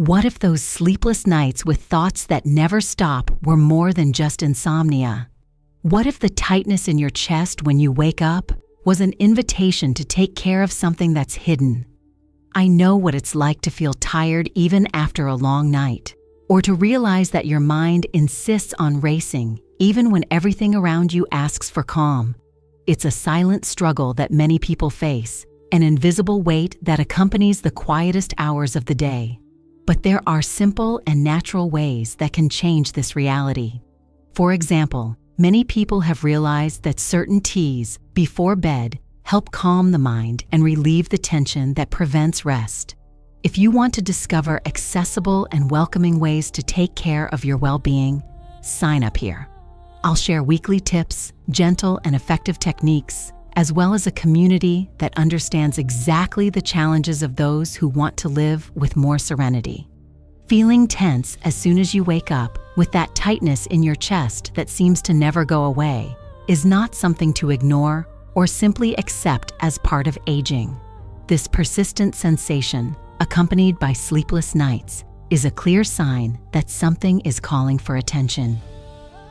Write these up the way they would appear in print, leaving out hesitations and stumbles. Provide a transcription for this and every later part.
What if those sleepless nights with thoughts that never stop were more than just insomnia? What if the tightness in your chest when you wake up was an invitation to take care of something that's hidden? I know what it's like to feel tired even after a long night, or to realize that your mind insists on racing even when everything around you asks for calm. It's a silent struggle that many people face, an invisible weight that accompanies the quietest hours of the day. But there are simple and natural ways that can change this reality. For example, many people have realized that certain teas before bed help calm the mind and relieve the tension that prevents rest. If you want to discover accessible and welcoming ways to take care of your well-being, sign up here. I'll share weekly tips, gentle and effective techniques, as well as a community that understands exactly the challenges of those who want to live with more serenity. Feeling tense as soon as you wake up, with that tightness in your chest that seems to never go away, is not something to ignore or simply accept as part of aging. This persistent sensation, accompanied by sleepless nights, is a clear sign that something is calling for attention.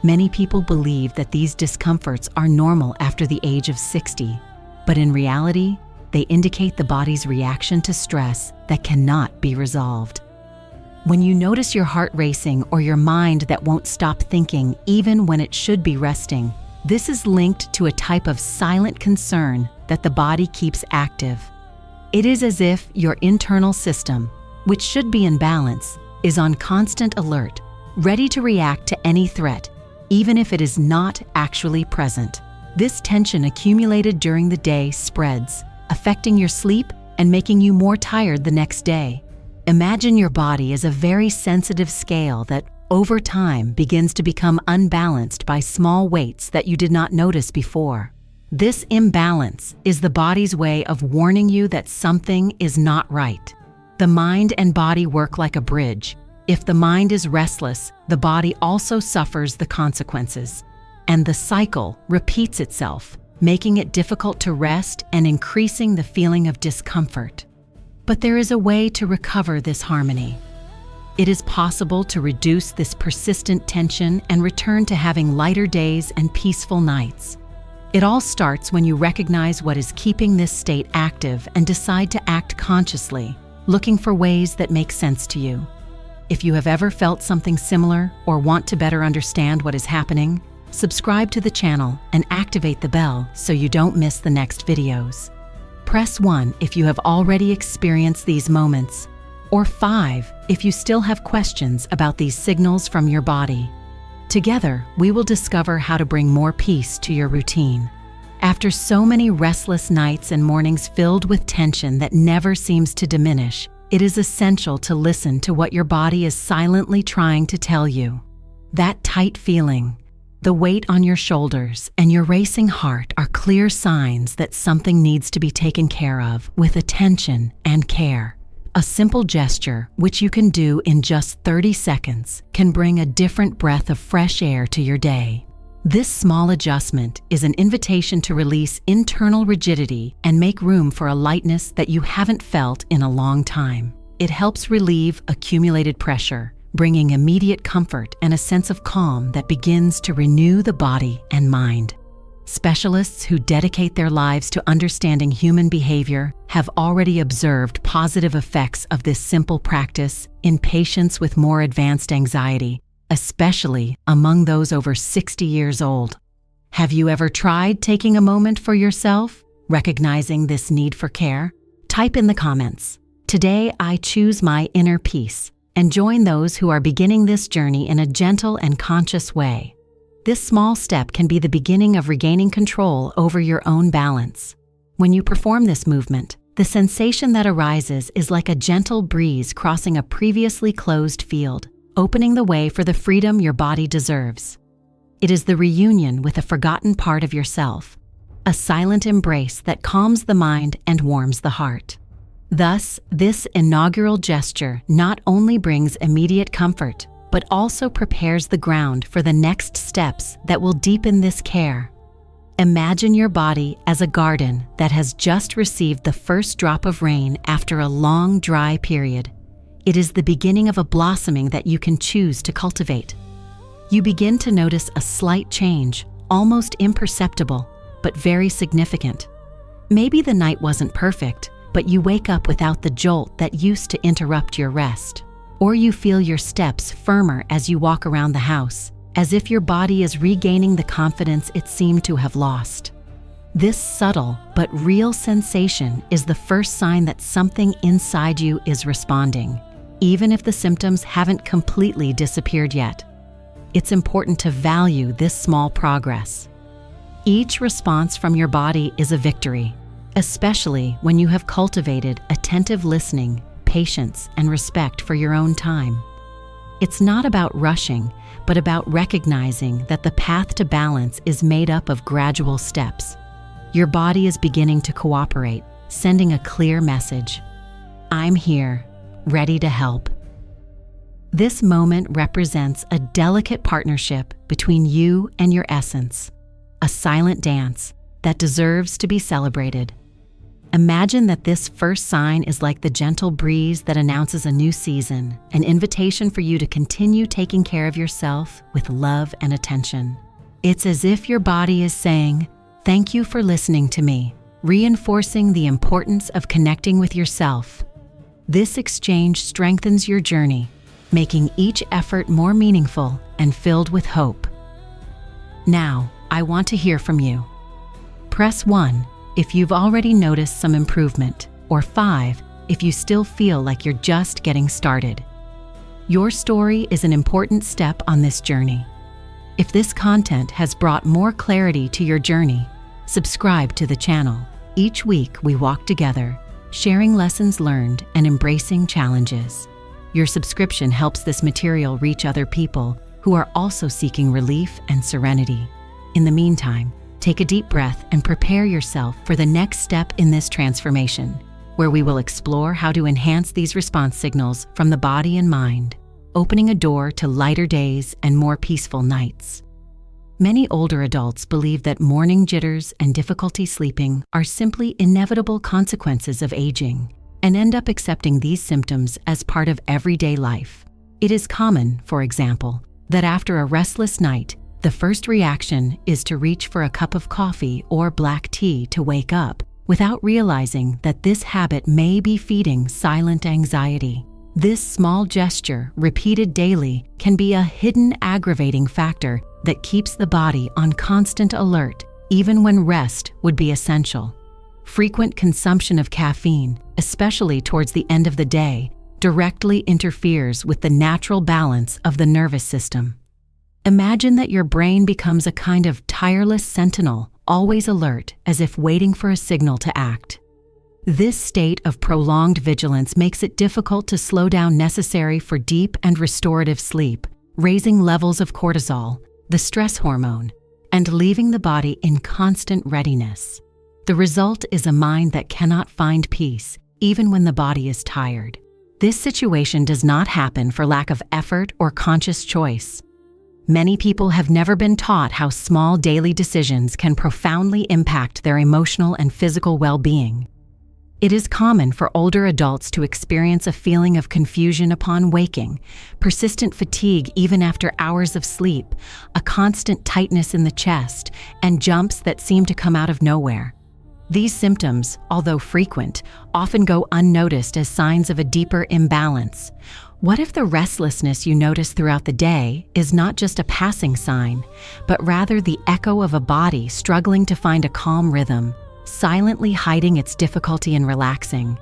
Many people believe that these discomforts are normal after the age of 60, but in reality, they indicate the body's reaction to stress that cannot be resolved. When you notice your heart racing or your mind that won't stop thinking even when it should be resting, this is linked to a type of silent concern that the body keeps active. It is as if your internal system, which should be in balance, is on constant alert, ready to react to any threat, even if it is not actually present. This tension accumulated during the day spreads, affecting your sleep and making you more tired the next day. Imagine your body as a very sensitive scale that, over time, begins to become unbalanced by small weights that you did not notice before. This imbalance is the body's way of warning you that something is not right. The mind and body work like a bridge. If the mind is restless, the body also suffers the consequences. And the cycle repeats itself, making it difficult to rest and increasing the feeling of discomfort. But there is a way to recover this harmony. It is possible to reduce this persistent tension and return to having lighter days and peaceful nights. It all starts when you recognize what is keeping this state active and decide to act consciously, looking for ways that make sense to you. If you have ever felt something similar or want to better understand what is happening, subscribe to the channel and activate the bell so you don't miss the next videos. Press 1 if you have already experienced these moments, or 5 if you still have questions about these signals from your body. Together, we will discover how to bring more peace to your routine. After so many restless nights and mornings filled with tension that never seems to diminish, it is essential to listen to what your body is silently trying to tell you. That tight feeling, the weight on your shoulders, and your racing heart are clear signs that something needs to be taken care of with attention and care. A simple gesture, which you can do in just 30 seconds, can bring a different breath of fresh air to your day. This small adjustment is an invitation to release internal rigidity and make room for a lightness that you haven't felt in a long time. It helps relieve accumulated pressure, bringing immediate comfort and a sense of calm that begins to renew the body and mind. Specialists who dedicate their lives to understanding human behavior have already observed positive effects of this simple practice in patients with more advanced anxiety, especially among those over 60 years old. Have you ever tried taking a moment for yourself, recognizing this need for care? Type in the comments, "Today I choose my inner peace," and join those who are beginning this journey in a gentle and conscious way. This small step can be the beginning of regaining control over your own balance. When you perform this movement, the sensation that arises is like a gentle breeze crossing a previously closed field, opening the way for the freedom your body deserves. It is the reunion with a forgotten part of yourself, a silent embrace that calms the mind and warms the heart. Thus, this inaugural gesture not only brings immediate comfort, but also prepares the ground for the next steps that will deepen this care. Imagine your body as a garden that has just received the first drop of rain after a long, dry period. It is the beginning of a blossoming that you can choose to cultivate. You begin to notice a slight change, almost imperceptible, but very significant. Maybe the night wasn't perfect, but you wake up without the jolt that used to interrupt your rest. Or you feel your steps firmer as you walk around the house, as if your body is regaining the confidence it seemed to have lost. This subtle but real sensation is the first sign that something inside you is responding, even if the symptoms haven't completely disappeared yet. It's important to value this small progress. Each response from your body is a victory, especially when you have cultivated attentive listening, patience, and respect for your own time. It's not about rushing, but about recognizing that the path to balance is made up of gradual steps. Your body is beginning to cooperate, sending a clear message. I'm here, ready to help. This moment represents a delicate partnership between you and your essence, a silent dance that deserves to be celebrated. Imagine that this first sign is like the gentle breeze that announces a new season, an invitation for you to continue taking care of yourself with love and attention. It's as if your body is saying, "Thank you for listening to me," reinforcing the importance of connecting with yourself. This exchange strengthens your journey, making each effort more meaningful and filled with hope. Now, I want to hear from you. Press 1 if you've already noticed some improvement, or 5 if you still feel like you're just getting started. Your story is an important step on this journey. If this content has brought more clarity to your journey, subscribe to the channel. Each week we walk together, sharing lessons learned and embracing challenges. Your subscription helps this material reach other people who are also seeking relief and serenity. In the meantime, take a deep breath and prepare yourself for the next step in this transformation, where we will explore how to enhance these response signals from the body and mind, opening a door to lighter days and more peaceful nights. Many older adults believe that morning jitters and difficulty sleeping are simply inevitable consequences of aging, and end up accepting these symptoms as part of everyday life. It is common, for example, that after a restless night, the first reaction is to reach for a cup of coffee or black tea to wake up, without realizing that this habit may be feeding silent anxiety. This small gesture, repeated daily, can be a hidden aggravating factor that keeps the body on constant alert, even when rest would be essential. Frequent consumption of caffeine, especially towards the end of the day, directly interferes with the natural balance of the nervous system. Imagine that your brain becomes a kind of tireless sentinel, always alert, as if waiting for a signal to act. This state of prolonged vigilance makes it difficult to slow down necessary for deep and restorative sleep, raising levels of cortisol, the stress hormone, and leaving the body in constant readiness. The result is a mind that cannot find peace, even when the body is tired. This situation does not happen for lack of effort or conscious choice. Many people have never been taught how small daily decisions can profoundly impact their emotional and physical well-being. It is common for older adults to experience a feeling of confusion upon waking, persistent fatigue even after hours of sleep, a constant tightness in the chest, and jumps that seem to come out of nowhere. These symptoms, although frequent, often go unnoticed as signs of a deeper imbalance. What if the restlessness you notice throughout the day is not just a passing sign, but rather the echo of a body struggling to find a calm rhythm, silently hiding its difficulty in relaxing?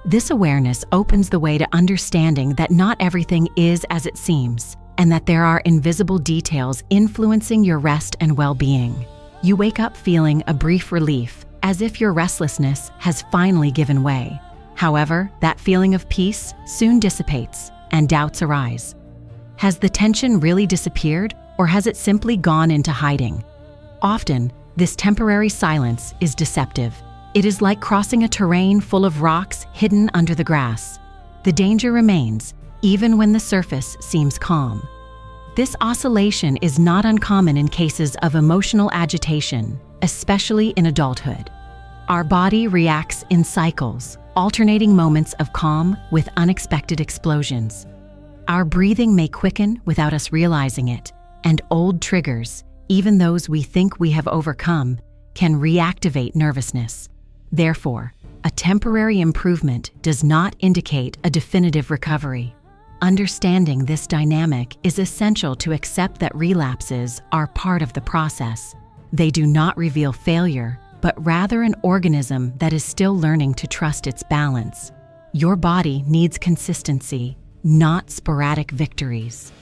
This awareness opens the way to understanding that not everything is as it seems, and that there are invisible details influencing your rest and well-being. You wake up feeling a brief relief, as if your restlessness has finally given way. However, that feeling of peace soon dissipates, and doubts arise. Has the tension really disappeared, or has it simply gone into hiding? Often, this temporary silence is deceptive. It is like crossing a terrain full of rocks hidden under the grass. The danger remains, even when the surface seems calm. This oscillation is not uncommon in cases of emotional agitation, especially in adulthood. Our body reacts in cycles, alternating moments of calm with unexpected explosions. Our breathing may quicken without us realizing it, and old triggers, even those we think we have overcome, can reactivate nervousness. Therefore, a temporary improvement does not indicate a definitive recovery. Understanding this dynamic is essential to accept that relapses are part of the process. They do not reveal failure, but rather an organism that is still learning to trust its balance. Your body needs consistency, not sporadic victories.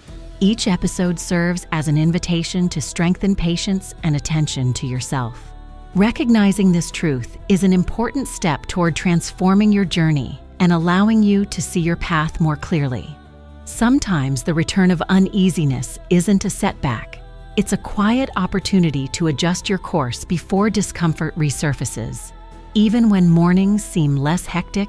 Each episode serves as an invitation to strengthen patience and attention to yourself. Recognizing this truth is an important step toward transforming your journey and allowing you to see your path more clearly. Sometimes the return of uneasiness isn't a setback. It's a quiet opportunity to adjust your course before discomfort resurfaces. Even when mornings seem less hectic,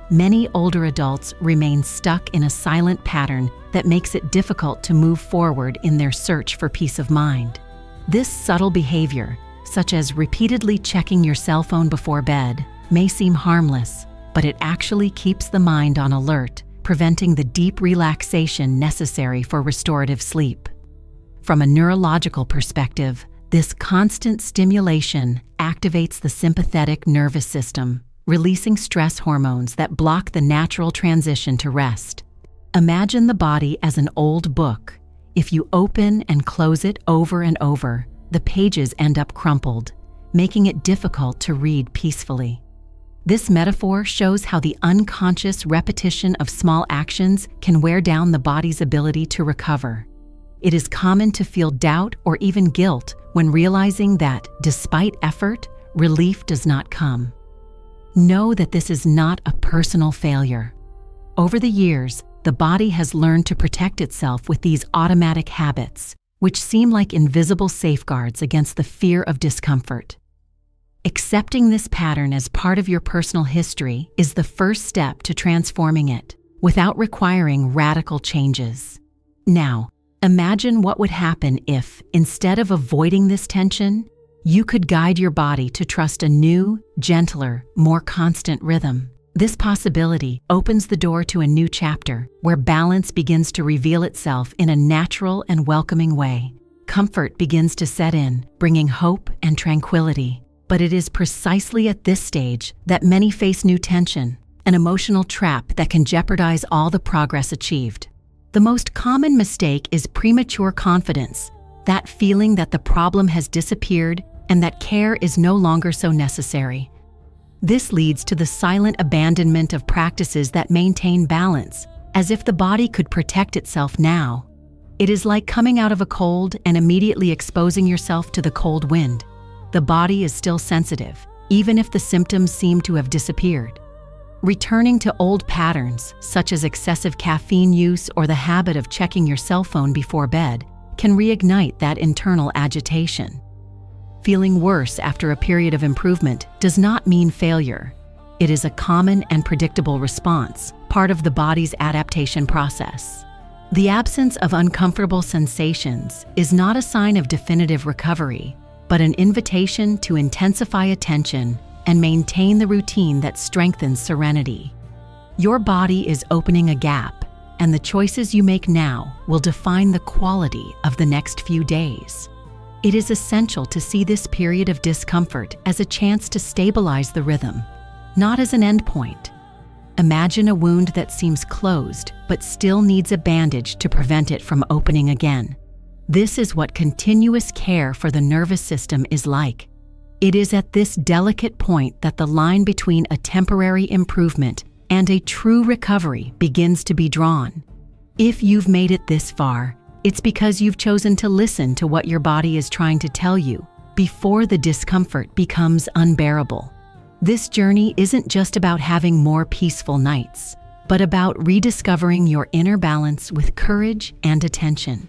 many older adults remain stuck in a silent pattern that makes it difficult to move forward in their search for peace of mind. This subtle behavior, such as repeatedly checking your cell phone before bed, may seem harmless, but it actually keeps the mind on alert, preventing the deep relaxation necessary for restorative sleep. From a neurological perspective, this constant stimulation activates the sympathetic nervous system, releasing stress hormones that block the natural transition to rest. Imagine the body as an old book. If you open and close it over and over, the pages end up crumpled, making it difficult to read peacefully. This metaphor shows how the unconscious repetition of small actions can wear down the body's ability to recover. It is common to feel doubt or even guilt when realizing that, despite effort, relief does not come. Know that this is not a personal failure. Over the years, the body has learned to protect itself with these automatic habits, which seem like invisible safeguards against the fear of discomfort. Accepting this pattern as part of your personal history is the first step to transforming it, without requiring radical changes. Now, imagine what would happen if, instead of avoiding this tension, you could guide your body to trust a new, gentler, more constant rhythm. This possibility opens the door to a new chapter where balance begins to reveal itself in a natural and welcoming way. Comfort begins to set in, bringing hope and tranquility. But it is precisely at this stage that many face new tension, an emotional trap that can jeopardize all the progress achieved. The most common mistake is premature confidence, that feeling that the problem has disappeared and that care is no longer so necessary. This leads to the silent abandonment of practices that maintain balance, as if the body could protect itself now. It is like coming out of a cold and immediately exposing yourself to the cold wind. The body is still sensitive, even if the symptoms seem to have disappeared. Returning to old patterns, such as excessive caffeine use or the habit of checking your cell phone before bed, can reignite that internal agitation. Feeling worse after a period of improvement does not mean failure. It is a common and predictable response, part of the body's adaptation process. The absence of uncomfortable sensations is not a sign of definitive recovery, but an invitation to intensify attention and maintain the routine that strengthens serenity. Your body is opening a gap, and the choices you make now will define the quality of the next few days. It is essential to see this period of discomfort as a chance to stabilize the rhythm, not as an endpoint. Imagine a wound that seems closed but still needs a bandage to prevent it from opening again. This is what continuous care for the nervous system is like. It is at this delicate point that the line between a temporary improvement and a true recovery begins to be drawn. If you've made it this far, it's because you've chosen to listen to what your body is trying to tell you before the discomfort becomes unbearable. This journey isn't just about having more peaceful nights, but about rediscovering your inner balance with courage and attention.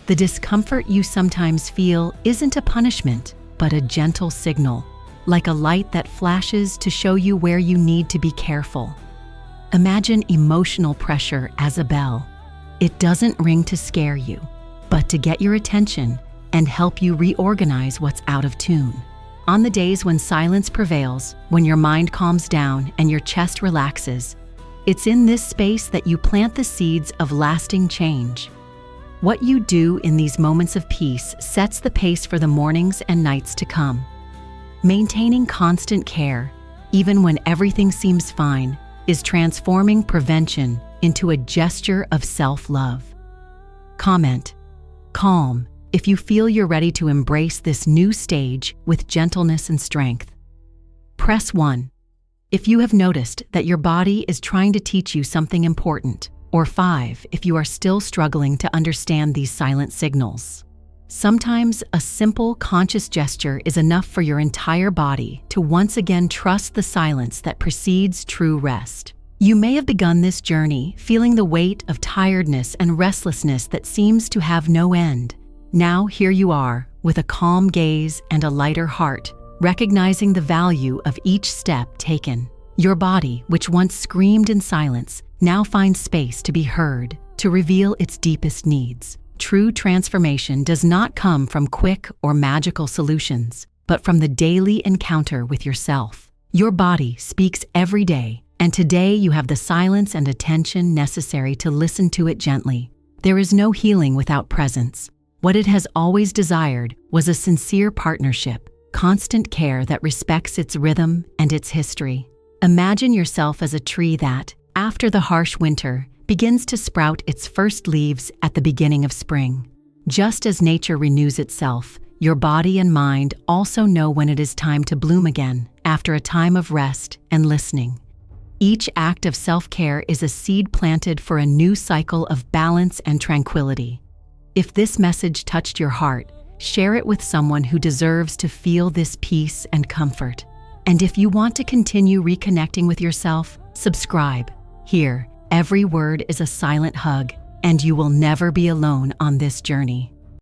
The discomfort you sometimes feel isn't a punishment, but a gentle signal, like a light that flashes to show you where you need to be careful. Imagine emotional pressure as a bell. It doesn't ring to scare you, but to get your attention and help you reorganize what's out of tune. On the days when silence prevails, when your mind calms down and your chest relaxes, it's in this space that you plant the seeds of lasting change. What you do in these moments of peace sets the pace for the mornings and nights to come. Maintaining constant care, even when everything seems fine, is transforming prevention into a gesture of self-love. Comment: calm if you feel you're ready to embrace this new stage with gentleness and strength. Press 1 if you have noticed that your body is trying to teach you something important, or 5 if you are still struggling to understand these silent signals. Sometimes a simple, conscious gesture is enough for your entire body to once again trust the silence that precedes true rest. You may have begun this journey feeling the weight of tiredness and restlessness that seems to have no end. Now here you are, with a calm gaze and a lighter heart, recognizing the value of each step taken. Your body, which once screamed in silence, now finds space to be heard, to reveal its deepest needs. True transformation does not come from quick or magical solutions, but from the daily encounter with yourself. Your body speaks every day, and today you have the silence and attention necessary to listen to it gently. There is no healing without presence. What it has always desired was a sincere partnership, constant care that respects its rhythm and its history. Imagine yourself as a tree that, after the harsh winter, begins to sprout its first leaves at the beginning of spring. Just as nature renews itself, your body and mind also know when it is time to bloom again, after a time of rest and listening. Each act of self-care is a seed planted for a new cycle of balance and tranquility. If this message touched your heart, share it with someone who deserves to feel this peace and comfort. And if you want to continue reconnecting with yourself, subscribe. Here, every word is a silent hug, and you will never be alone on this journey.